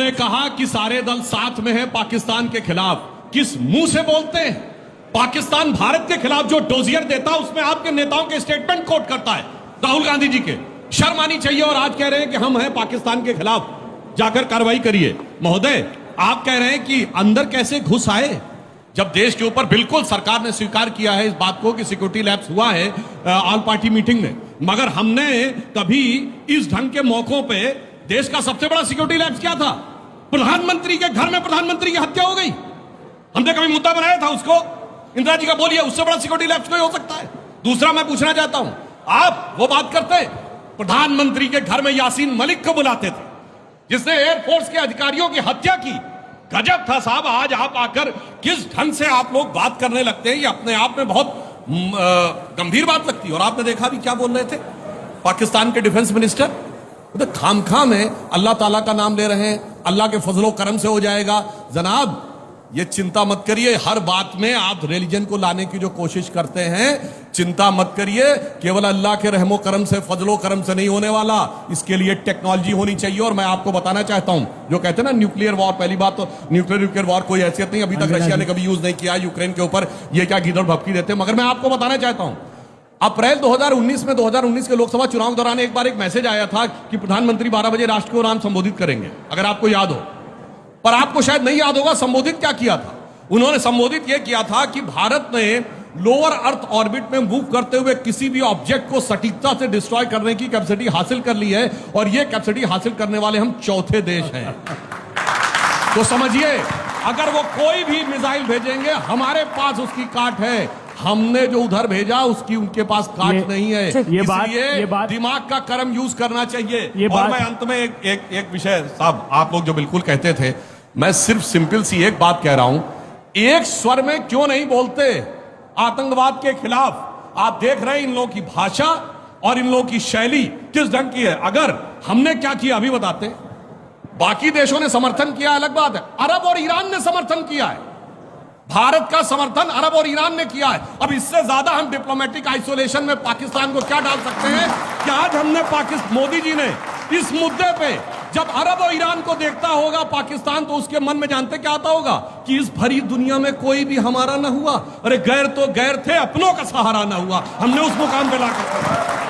उन्होंने कहा कि सारे दल साथ में हैं पाकिस्तान के खिलाफ। किस मुंह से बोलते हैं? पाकिस्तान भारत के खिलाफ जो डोजियर देता है उसमें आपके नेताओं के स्टेटमेंट कोट करता है, राहुल गांधी जी के। शर्म आनी चाहिए। और आज कह रहे हैं कि हम हैं पाकिस्तान के खिलाफ, जाकर कार्रवाई करिए। महोदय, आप कह रहे हैं कि अंदर कैसे घुस आए, जब देश के ऊपर बिल्कुल सरकार ने स्वीकार किया है इस बात को कि सिक्योरिटी लैप्स हुआ है ऑल पार्टी मीटिंग में, मगर हमने कभी इस ढंग के मौकों पे देश का सबसे बड़ा सिक्योरिटी लैप्स क्या था? प्रधानमंत्री के घर में प्रधानमंत्री की हत्या हो गई। हमने कभी मुद्दा बनाया था उसको? इंदिरा जी का बोलिए, उससे बड़ा सिक्योरिटी लैप्स कोई हो सकता है? दूसरा मैं पूछना चाहता हूं, आप वो बात करते प्रधानमंत्री के घर में यासीन मलिक को बुलाते थे जिसने एयरफोर्स के अधिकारियों की हत्या की। गजब था साहब। आज आप आकर किस ढंग से आप लोग बात करने लगते हैं, ये अपने आप में बहुत गंभीर बात लगती है। और आपने देखा भी क्या बोल रहे थे पाकिस्तान के डिफेंस मिनिस्टर, तो खाम में अल्लाह ताला का नाम ले रहे हैं, अल्लाह के फजलो करम से हो जाएगा। जनाब, ये चिंता मत करिए, हर बात में आप रिलीजन को लाने की जो कोशिश करते हैं, चिंता मत करिए, केवल अल्लाह के रहमो करम से, फजलो करम से नहीं होने वाला। इसके लिए टेक्नोलॉजी होनी चाहिए। और मैं आपको बताना चाहता हूं, जो कहते हैं ना न्यूक्लियर वॉर, पहली बात तो न्यूक्लियर वॉर कोई हैसियत नहीं, अभी तक रशिया ने कभी यूज नहीं किया यूक्रेन के ऊपर। ये क्या गीदड़ भपकी देते हैं। मगर मैं आपको बताना चाहता हूं, अप्रैल 2019 में 2019 के लोकसभा चुनाव के दौरान एक बार एक मैसेज आया था कि प्रधानमंत्री 12 बजे राष्ट्र को नाम संबोधित करेंगे, अगर आपको याद हो। पर आपको शायद नहीं याद होगा संबोधित क्या किया था। उन्होंने संबोधित यह किया था कि भारत ने लोअर अर्थ ऑर्बिट में मूव करते हुए किसी भी ऑब्जेक्ट को सटीकता से डिस्ट्रॉय करने की कैपेसिटी हासिल कर ली है, और यह कैपेसिटी हासिल करने वाले हम चौथे देश हैं। तो समझिए, अगर वो कोई भी मिसाइल भेजेंगे, हमारे पास उसकी काट है। हमने जो उधर भेजा उसकी उनके पास काट नहीं है। इसलिए दिमाग का कर्म यूज करना चाहिए। और मैं अंत में एक विषय, साहब आप लोग जो बिल्कुल कहते थे, मैं सिर्फ सिंपल सी एक बात कह रहा हूं, एक स्वर में क्यों नहीं बोलते आतंकवाद के खिलाफ? आप देख रहे हैं इन लोगों की भाषा और इन लोगों की शैली किस ढंग की है। अगर हमने क्या किया अभी बताते। बाकी देशों ने समर्थन किया अलग बात है, अरब और ईरान ने समर्थन किया है। भारत का समर्थन अरब और ईरान ने किया है। अब इससे ज्यादा हम डिप्लोमेटिक आइसोलेशन में पाकिस्तान को क्या डाल सकते हैं कि आज हमने मोदी जी ने इस मुद्दे पे जब अरब और ईरान को देखता होगा पाकिस्तान, तो उसके मन में जानते क्या आता होगा कि इस भरी दुनिया में कोई भी हमारा ना हुआ। अरे गैर तो गैर थे, अपनों का सहारा ना हुआ। हमने उस मुकाम पे लाकर